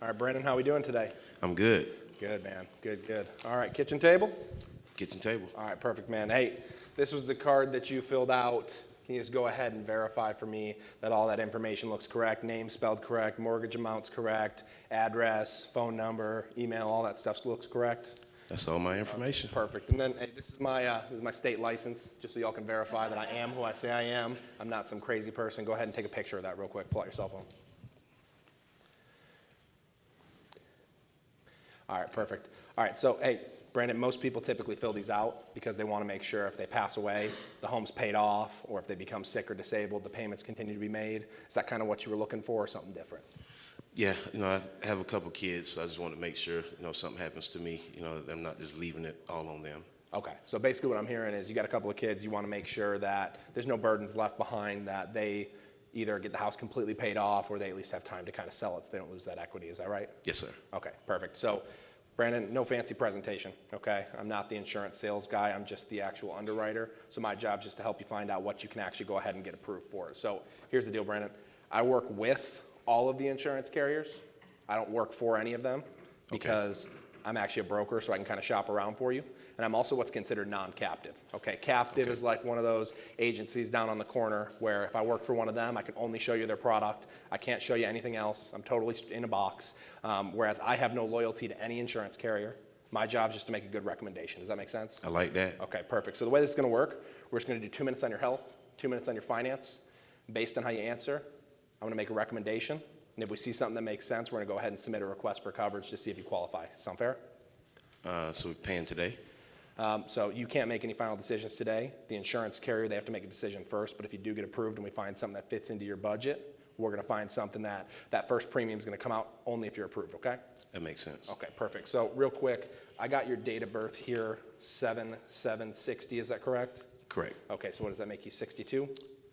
All right, Brandon, how we doing today? I'm good. Good, man. Good, good. All right, kitchen table? Kitchen table. All right, perfect, man. Hey, this was the card that you filled out. Can you just go ahead and verify for me that all that information looks correct, name spelled correct, mortgage amounts correct, address, phone number, email, all that stuff looks correct? That's all my information. Perfect. And then, hey, this is my state license, just so y'all can verify that I am who I say I am. I'm not some crazy person. Go ahead and take a picture of that real quick. Pull out your cell phone. All right, perfect. All right, so, hey, Brandon, most people typically fill these out because they want to make sure if they pass away, the home's paid off, or if they become sick or disabled, the payments continue to be made. Is that kind of what you were looking for, or something different? Yeah, I have a couple kids, so I just want to make sure, if something happens to me, that I'm not just leaving it all on them. Okay, so basically what I'm hearing is you got a couple of kids, you want to make sure that there's no burdens left behind, that they either get the house completely paid off or they at least have time to kind of sell it so they don't lose that equity. Is that right? Yes, sir. Okay, perfect. So, Brandon, no fancy presentation, okay? I'm not the insurance sales guy. I'm just the actual underwriter. So my job is just to help you find out what you can actually go ahead and get approved for. So here's the deal, Brandon. I work with all of the insurance carriers. I don't work for any of them because I'm actually a broker, so I can kind of shop around for you. And I'm also what's considered non-captive. Okay, captive is like one of those agencies down on the corner where if I work for one of them, I can only show you their product. I can't show you anything else. I'm totally in a box. Whereas I have no loyalty to any insurance carrier. My job is just to make a good recommendation. Does that make sense? I like that. Okay, perfect. So the way this is going to work, we're just going to do 2 minutes on your health, 2 minutes on your finance. Based on how you answer, I'm going to make a recommendation. And if we see something that makes sense, we're going to go ahead and submit a request for coverage to see if you qualify. Sound fair? So we're paying today? So you can't make any final decisions today. The insurance carrier, they have to make a decision first, but if you do get approved and we find something that fits into your budget, we're going to find something that first premium is going to come out only if you're approved, okay? That makes sense. Okay, perfect. So real quick, I got your date of birth here, 7/7/60, is that correct? Correct. Okay, so what does that make you, 62?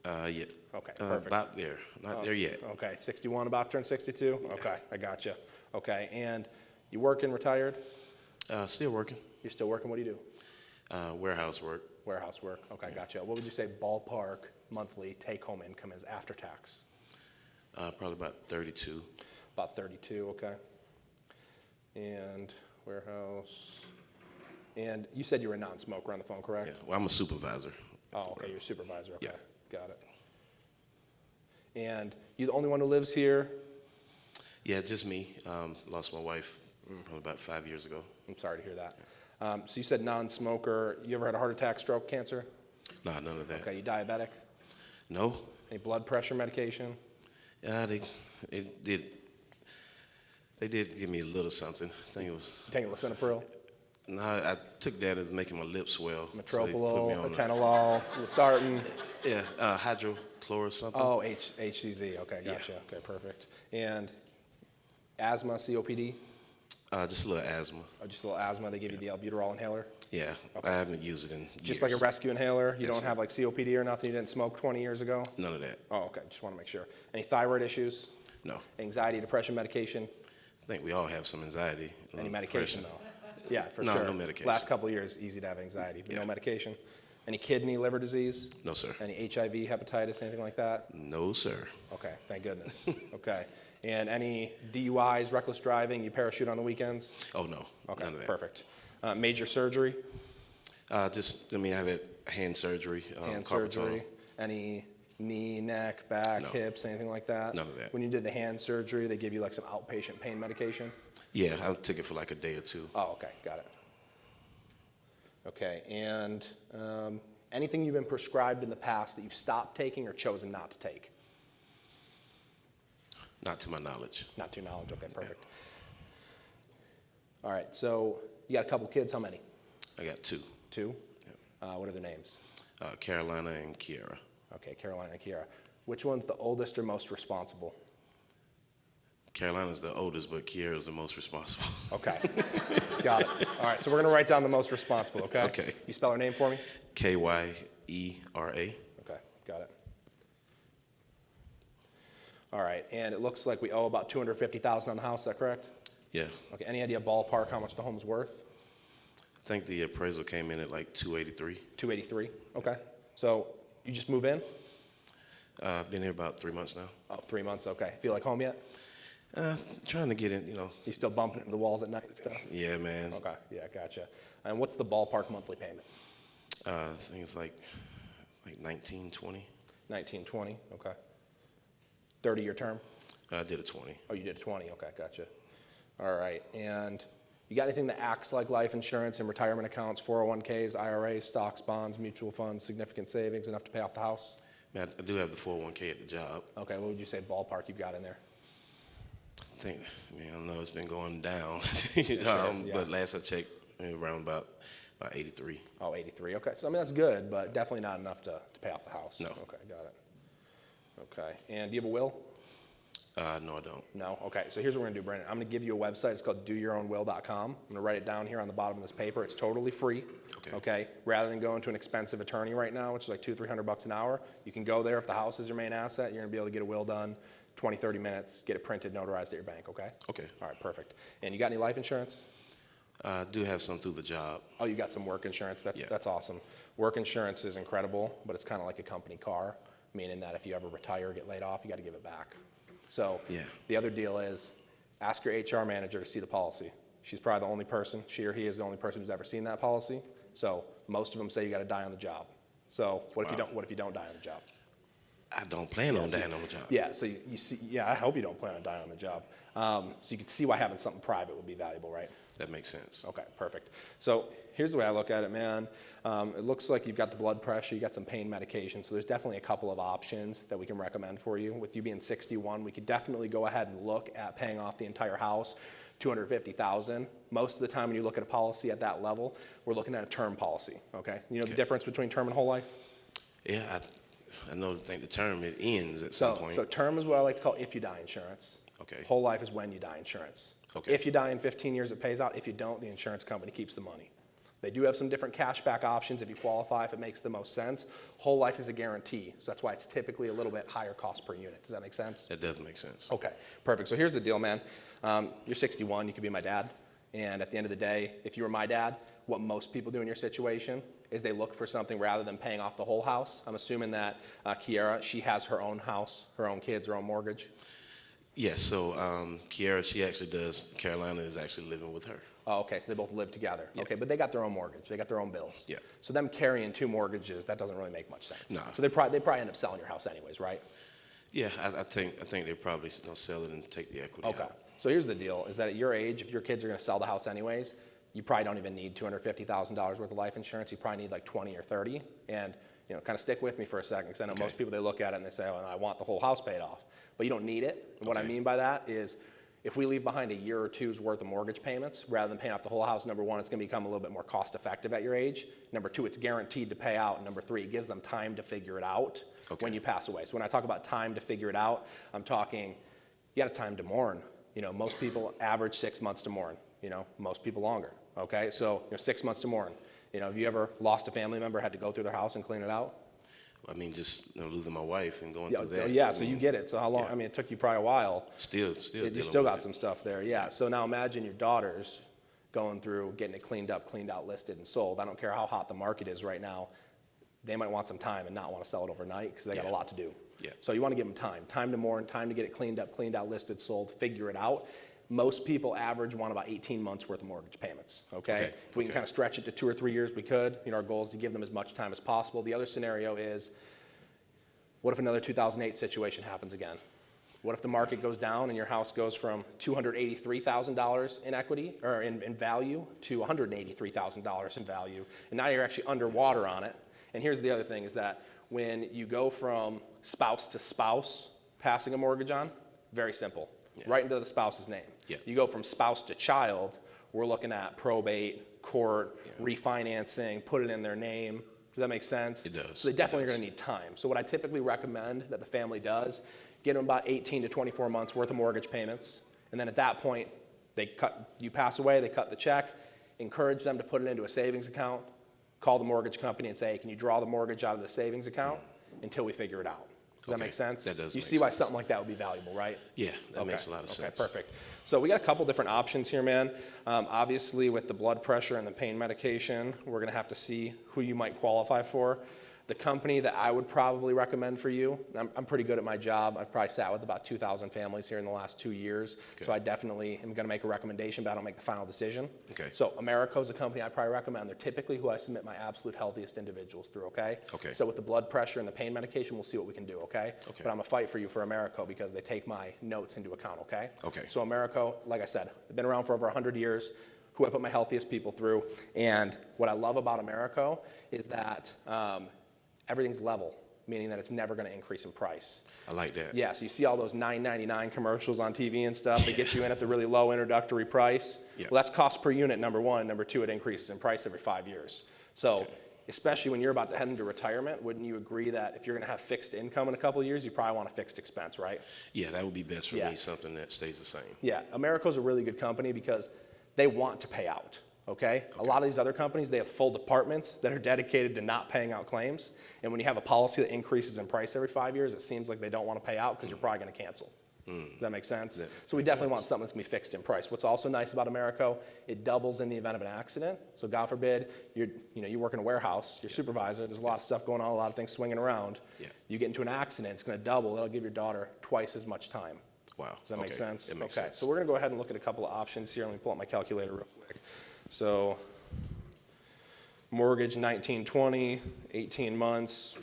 Yeah. Okay, perfect. About there. Not there yet. Okay, 61, about to turn 62? Okay, I got you. Okay, and you working, retired? Still working. You're still working, what do you do? Warehouse work. Warehouse work, okay, gotcha. What would you say ballpark monthly take-home income is after tax? Probably about 32. About 32, okay. And warehouse, and you said you were a non-smoker on the phone, correct? Yeah. Well, I'm a supervisor. Oh, okay, you're a supervisor, okay. Yeah. Got it. And you the only one who lives here? Yeah, just me. Lost my wife probably about 5 years ago. I'm sorry to hear that. So you said non-smoker. You ever had a heart attack, stroke, cancer? Nah, none of that. Okay, you diabetic? No. Any blood pressure medication? Yeah, they did give me a little something. I think it was. You taking lisinopril? No, I took that as making my lips swell. Metropolol, atenolol, losartan? Yeah, hydrochlor or something. Oh, HCZ. Okay, gotcha. Yeah. Okay, perfect. And asthma, COPD? Just a little asthma. Oh, just a little asthma. They give you the albuterol inhaler? Yeah, Okay. I haven't used it in years. Just like a rescue inhaler? You Yes, don't sir. have like COPD or nothing? You didn't smoke 20 years ago? None of that. Oh, okay. Just want to make sure. Any thyroid issues? No. Anxiety, depression medication? I think we all have some anxiety. Any medication, though? Yeah, for No, sure. no medication. Last couple of years, easy to have anxiety, but no Yeah. medication. Any kidney, liver disease? No, sir. Any HIV, hepatitis, anything like that? No, sir. Okay, thank goodness. Okay. And any DUIs, reckless driving, you parachute on the weekends? Oh, no. Okay, None of that. perfect. Major surgery? I have had hand surgery. Hand carpal tunnel. surgery? Any knee, neck, back, No. hips, anything like that? None of that. When you did the hand surgery, they give you like some outpatient pain medication? Yeah, I took it for like a day or two. Oh, okay, got it. Okay, and anything you've been prescribed in the past that you've stopped taking or chosen not to take? Not to my knowledge. Not to your knowledge, okay, perfect. All right, so you got a couple kids, how many? I got two. Two? What are their names? Carolina and Kiara. Okay, Carolina and Kiara. Which one's the oldest or most responsible? Carolina's the oldest, but Kiara's the most responsible. Okay, got it. All right, so we're gonna write down the most responsible, okay? Okay. You spell her name for me? Kyera. Okay, got it. All right, and it looks like we owe about $250,000 on the house, is that correct? Yeah. Okay, any idea ballpark how much the home's worth? I think the appraisal came in at like 283. 283, okay. So you just move in? I've been here about 3 months now. Oh, 3 months, okay. Feel like home yet? Trying to get in, you know. You still bumping into the walls at night and stuff? Yeah, man. Okay, yeah, gotcha. And what's the ballpark monthly payment? I think it's like 19, 20. 19, 20, okay. 30-year term? I did a 20. Oh, you did 20, okay, gotcha. All right, and you got anything that acts like life insurance and retirement accounts, 401ks, IRAs, stocks, bonds, mutual funds, significant savings, enough to pay off the house? Man, I do have the 401k at the job. Okay, what would you say ballpark you've got in there? I think, man, I don't know, it's been going down. Yeah. But last I checked, around about 83. Oh, 83, okay. So, I mean, that's good, but definitely not enough to pay off the house. No. Okay, got it. Okay, and do you have a will? No, I don't. No? Okay, so here's what we're gonna do, Brandon. I'm gonna give you a website. It's called doyourownwill.com. I'm gonna write it down here on the bottom of this paper. It's totally free. Okay. Rather than going to an expensive attorney right now, which is like $200-300 an hour, you can go there. If the house is your main asset, you're gonna be able to get a will done, 20-30 minutes, get it printed, notarized at your bank, okay? Okay. All right, perfect. And you got any life insurance? I do have some through the job. Oh, you got some work insurance. Yeah. That's awesome. Work insurance is incredible, but it's kind of like a company car, meaning that if you ever retire or get laid off, you got to give it back. So Yeah. the other deal is ask your HR manager to see the policy. She's probably the only person, she or he is the only person who's ever seen that policy. So most of them say you got to die on the job. So what if you don't die on the job? I don't plan on dying on the job. Yeah, so you see, yeah, I hope you don't plan on dying on the job. So you can see why having something private would be valuable, right? That makes sense. Okay, perfect. So here's the way I look at it, man. It looks like you've got the blood pressure, you got some pain medication, so there's definitely a couple of options that we can recommend for you. With you being 61, we could definitely go ahead and look at paying off the entire house, $250,000. Most of the time when you look at a policy at that level, we're looking at a term policy, okay? You know the difference between term and whole life? Yeah, I know. I think the term, it ends at some point. So term is what I like to call if you die insurance. Okay. Whole life is when you die insurance. Okay. If you die in 15 years, it pays out. If you don't, the insurance company keeps the money. They do have some different cashback options if you qualify, if it makes the most sense. Whole life is a guarantee, so that's why it's typically a little bit higher cost per unit. Does that make sense? That does make sense. Okay, perfect. So here's the deal, man. You're 61, you could be my dad. And at the end of the day, if you were my dad, what most people do in your situation is they look for something rather than paying off the whole house. I'm assuming that Kiara, she has her own house, her own kids, her own mortgage. Yes, so Kiara, she actually does. Carolina is actually living with her. Oh, okay, so they both live together. Yeah. Okay, but they got their own mortgage. They got their own bills. Yeah. So them carrying two mortgages, that doesn't really make much sense. No. So they probably end up selling your house anyways, right? Yeah, I think they probably sell it and take the equity Okay. out. So here's the deal, is that at your age, if your kids are gonna sell the house anyways, you probably don't even need $250,000 worth of life insurance. You probably need like 20 or 30. And, you know, kind of stick with me for a second, because I know most people, they look at it and they say, oh, I want the whole house paid off. But you don't need it. And what I mean by that is, if we leave behind a year or two's worth of mortgage payments, rather than paying off the whole house, number one, it's gonna become a little bit more cost effective at your age. Number two, it's guaranteed to pay out. And number three, it gives them time to figure it out when you pass away. So when I talk about time to figure it out, I'm talking, you got a time to mourn. You know, most people average 6 months to mourn. You know, most people longer, okay? So, 6 months to mourn. You know, have you ever lost a family member, had to go through their house and clean it out? I mean, just losing my wife and going through that. Yeah, so you get it. So how long, Yeah. I mean, it took you probably a while. Still You dealing still with got it. some stuff there, yeah. So now imagine your daughters going through, getting it cleaned up, cleaned out, listed, and sold. I don't care how hot the market is right now. They might want some time and not want to sell it overnight because they got a lot to do. Yeah. So you want to give them time to mourn, time to get it cleaned up, cleaned out, listed, sold, figure it out. Most people average want about 18 months worth of mortgage payments, okay? If we can kind of stretch it to 2 or 3 years, we could. You know, our goal is to give them as much time as possible. The other scenario is, what if another 2008 situation happens again? What if the market goes down and your house goes from $283,000 in equity or in value to $183,000 in value, and now you're actually underwater on it? And here's the other thing, is that when you go from spouse to spouse passing a mortgage on, very simple, right into the spouse's name. Yeah. You go from spouse to child, we're looking at probate, court, refinancing, put it in their name. Does that make sense? It does. So they definitely are going to need time. So what I typically recommend that the family does, get them about 18 to 24 months worth of mortgage payments, and then at that point, you pass away, they cut the check, encourage them to put it into a savings account, call the mortgage company and say, hey, can you draw the mortgage out of the savings account until we figure it out? Does that make sense? That does You make see why sense. something like that would be valuable, right? Yeah, that makes a lot of sense. Okay, perfect. So we got a couple different options here, man. Obviously, with the blood pressure and the pain medication, we're going to have to see who you might qualify for. The company that I would probably recommend for you, I'm pretty good at my job. I've probably sat with about 2,000 families here in the last 2 years. Okay. So I definitely am going to make a recommendation, but I don't make the final decision. Okay. So Americo is a company I probably recommend. They're typically who I submit my absolute healthiest individuals through, okay? Okay. So with the blood pressure and the pain medication, we'll see what we can do, okay? Okay. But I'm going to fight for you for Americo because they take my notes into account, okay? Okay. So Americo, like I said, they've been around for over 100 years, who I put my healthiest people through. And what I love about Americo is that everything's level, meaning that it's never going to increase in price. I like that. Yeah, so you see all those $9.99 commercials on TV and stuff. They get you in at the really low introductory price. Yeah. Well, that's cost per unit, number one. Number two, it increases in price every 5 years. So Okay. especially when you're about to head into retirement, wouldn't you agree that if you're going to have fixed income in a couple of years, you probably want a fixed expense, right? Yeah, that would be best for Yeah. me, something that stays the same. Yeah, Americo's a really good company because they want to pay out, okay? A lot of these other companies, they have full departments that are dedicated to not paying out claims. And when you have a policy that increases in price every 5 years, it seems like they don't want to pay out because you're probably going to cancel. Does that make sense? That So we makes definitely sense. want something that's going to be fixed in price. What's also nice about Americo, it doubles in the event of an accident. So God forbid, you work in a warehouse, you're supervisor, there's a lot of stuff going on, a lot of things swinging around. Yeah. You get into an accident, it's going to double. It'll give your daughter twice as much time. Wow. Does that make Okay. sense? It makes Okay, sense. so we're going to go ahead and look at a couple of options here. Let me pull up my calculator real quick. So mortgage 1920, 18 months.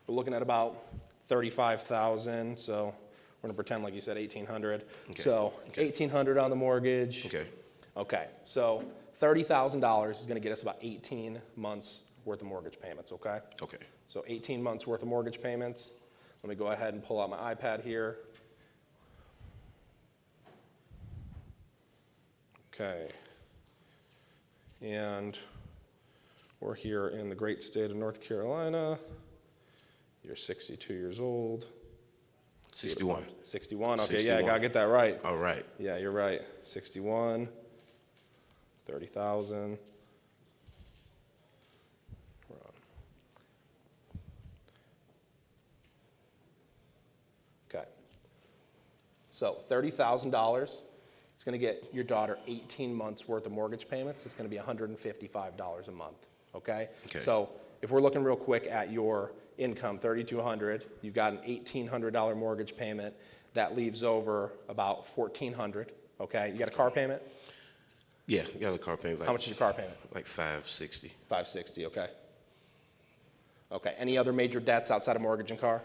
We're looking at about 35,000. So we're going to pretend like you said 1,800. Okay. So Okay. 1,800 on the mortgage. Okay. Okay. So $30,000 is going to get us about 18 months worth of mortgage payments. Okay. Okay. So 18 months worth of mortgage payments. Let me go ahead and pull out my iPad here. Okay. And we're here in the great state of North Carolina. You're 62 years old. 61. 61, okay, 61. yeah, I gotta get that right. All right. Yeah, you're right. 61, 30,000. Okay. So $30,000. It's going to get your daughter 18 months worth of mortgage payments. It's going to be $155 a month, okay? Okay. So if we're looking real quick at your income, $3,200, you've got an $1,800 mortgage payment. That leaves over about $1,400, okay? You got a car payment? Yeah, got a car payment. Like, How much is your car payment? Like $560. $560, okay. Okay, any other major debts outside of mortgage and car?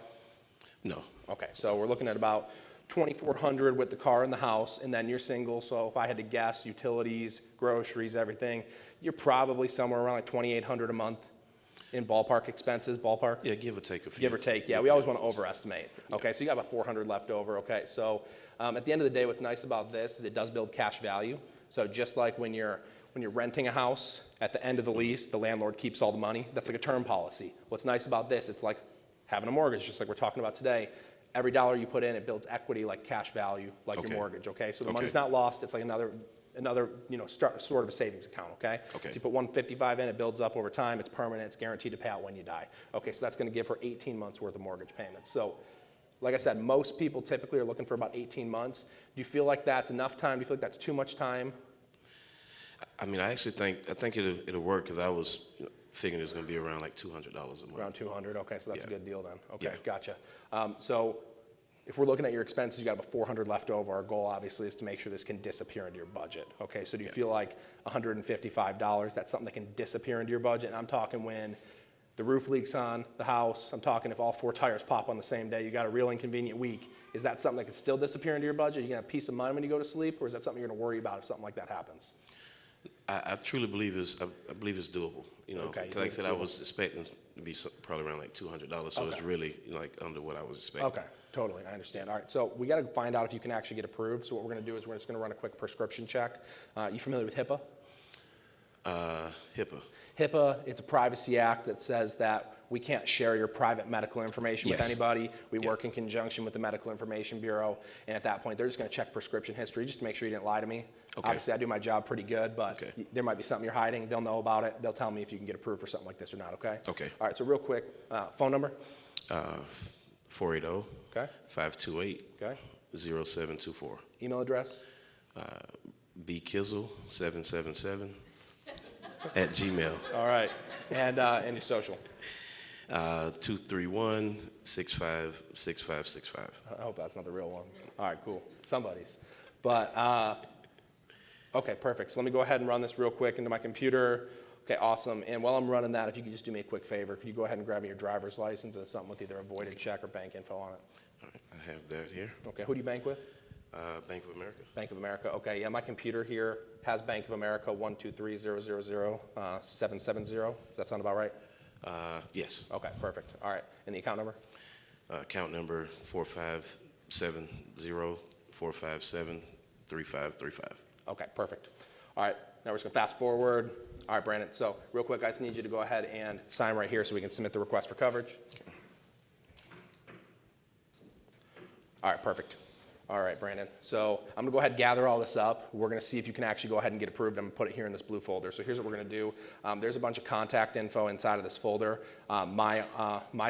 No. Okay, so we're looking at about $2,400 with the car and the house, and then you're single, so if I had to guess, utilities, groceries, everything, you're probably somewhere around like $2,800 a month in ballpark expenses, ballpark? Yeah, give or take a few. Give or take, yeah, we always want to overestimate. Okay, so you got about 400 left over, okay, so at the end of the day, what's nice about this is it does build cash value. So just like when you're renting a house, at the end of the lease, the landlord keeps all the money. That's like a term policy. What's nice about this, it's like having a mortgage, just like we're talking about today. Every dollar you put in, it builds equity like cash value, like Okay. your mortgage, okay? So the Okay. money's not lost, it's like another sort of a savings account, okay? Okay. So you put 155 in, it builds up over time, it's permanent, it's guaranteed to pay out when you die. Okay, so that's gonna give her 18 months worth of mortgage payments. So, like I said, most people typically are looking for about 18 months. Do you feel like that's enough time? Do you feel like that's too much time? I mean, I think it'll work because I was figuring it's going to be around like $200 a month. Around 200, okay, so that's a Yeah. good deal then. Okay, Yeah. gotcha. So if we're looking at your expenses, you got about 400 left over. Our goal obviously is to make sure this can disappear into your budget. Okay, so do you feel like $155, that's something that can disappear into your budget? And I'm talking when the roof leaks on the house, I'm talking if all 4 tires pop on the same day, you got a real inconvenient week. Is that something that could still disappear into your budget? Are you gonna have peace of mind when you go to sleep, or is that something you're gonna worry about if something like that happens? I truly believe I believe it's doable. You know, Okay, you 'cause like I think said, it's I doable. was expecting to be probably around like $200, so it's Okay. really like under what I was expecting. Okay, totally, I understand. All right, so we gotta find out if you can actually get approved. So what we're gonna do is we're just gonna run a quick prescription check. You familiar with HIPAA? HIPAA. HIPAA, it's a privacy act that says that we can't share your private medical information with Yes. anybody. We Yeah. work in conjunction with the Medical Information Bureau, and at that point, they're just gonna check prescription history just to make sure you didn't lie to me. Okay. Obviously, I do my job pretty good, but Okay. there might be something you're hiding. They'll know about it. They'll tell me if you can get approved for something like this or not, okay? Okay. All right, so real quick, phone number, 480 okay? 528 Okay. 0724. Email address? bkizzle777 @gmail. All right, and your social. 231-656565. I hope that's not the real one. All right, cool. Somebody's. But, okay, perfect. So let me go ahead and run this real quick into my computer. Okay, awesome. And while I'm running that, if you could just do me a quick favor, could you go ahead and grab me your driver's license and something with either a voided check or bank info on it? All right, I have that here. Okay, who do you bank with? Bank of America. Bank of America. Okay, yeah, my computer here has Bank of America 123000770. Does that sound about right? Yes. Okay, perfect. All right, and the account number? Account number 4570-457-3535. Okay, perfect. All right, now we're just gonna fast forward. All right, Brandon, so real quick, I just need you to go ahead and sign right here so we can submit the request for coverage. All right, perfect. All right, Brandon. So I'm gonna go ahead and gather all this up. We're gonna see if you can actually go ahead and get approved. I'm gonna put it here in this blue folder. So here's what we're gonna do. There's a bunch of contact info inside of this folder. My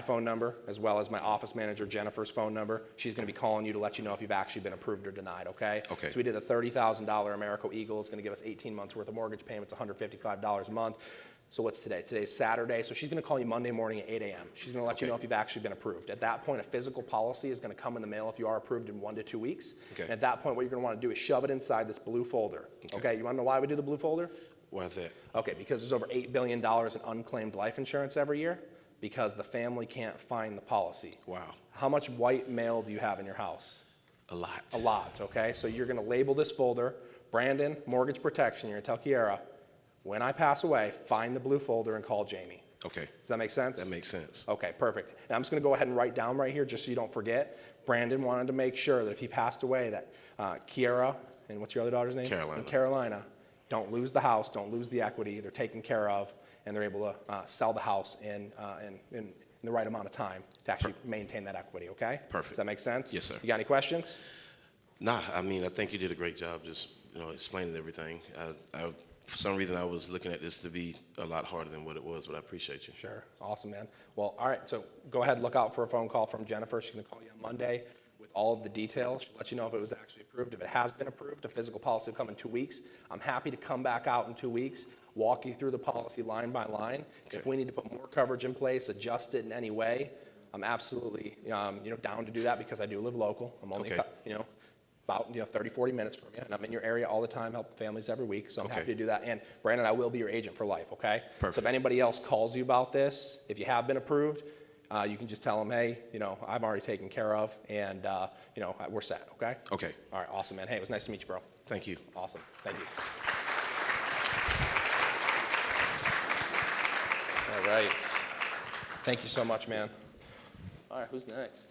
phone number, as well as my office manager, Jennifer's phone number. She's gonna be calling you to let you know if you've actually been approved or denied, okay? Okay. So we did a $30,000 Americo Eagle. It's gonna give us 18 months worth of mortgage payments, $155 a month. So what's today? Today's Saturday. So she's going to call you Monday morning at 8 a.m. She's going to let you know if you've actually been approved. At that point, a physical policy is going to come in the mail if you are approved in 1 to 2 weeks. Okay. And at that point, what you're going to want to do is shove it inside this blue folder. Okay. You want to know why we do the blue folder? Why is that? Okay, because there's over $8 billion in unclaimed life insurance every year because the family can't find the policy. Wow. How much white mail do you have in your house? A lot. A lot, okay? So you're going to label this folder, Brandon, Mortgage Protection. You're going to tell Kiara, when I pass away, find the blue folder and call Jamie. Okay. Does that make sense? That makes sense. Okay, perfect. And I'm just going to go ahead and write down right here just so you don't forget. Brandon wanted to make sure that if he passed away that Kiara, and what's your other daughter's name? Carolina. And Carolina, don't lose the house, don't lose the equity. They're taken care of, and they're able to sell the house in the right amount of time to actually maintain that equity, okay? Perfect. Does that make sense? Yes, sir. You got any questions? Nah, I mean, I think you did a great job just, explaining everything. For some reason, I was looking at this to be a lot harder than what it was, but I appreciate you. Sure. Awesome, man. Well, all right. So go ahead and look out for a phone call from Jennifer. She's going to call you on Monday with all of the details. She'll let you know if it was actually approved. If it has been approved, a physical policy will come in 2 weeks. I'm happy to come back out in 2 weeks, walk you through the policy line by line. Okay. If we need to put more coverage in place, adjust it in any way, I'm absolutely down to do that because I do live local. I'm only Okay. About 30, 40 minutes from you, and I'm in your area all the time, helping families every week, so I'm Okay. happy to do that. And Brandon, I will be your agent for life, okay? Perfect. So if anybody else calls you about this, if you have been approved, you can just tell them, hey, I'm already taken care of, and we're set, okay? Okay. All right, awesome, man. Hey, it was nice to meet you, bro. Thank you. Awesome, thank you. All right. Thank you so much, man. All right, who's next?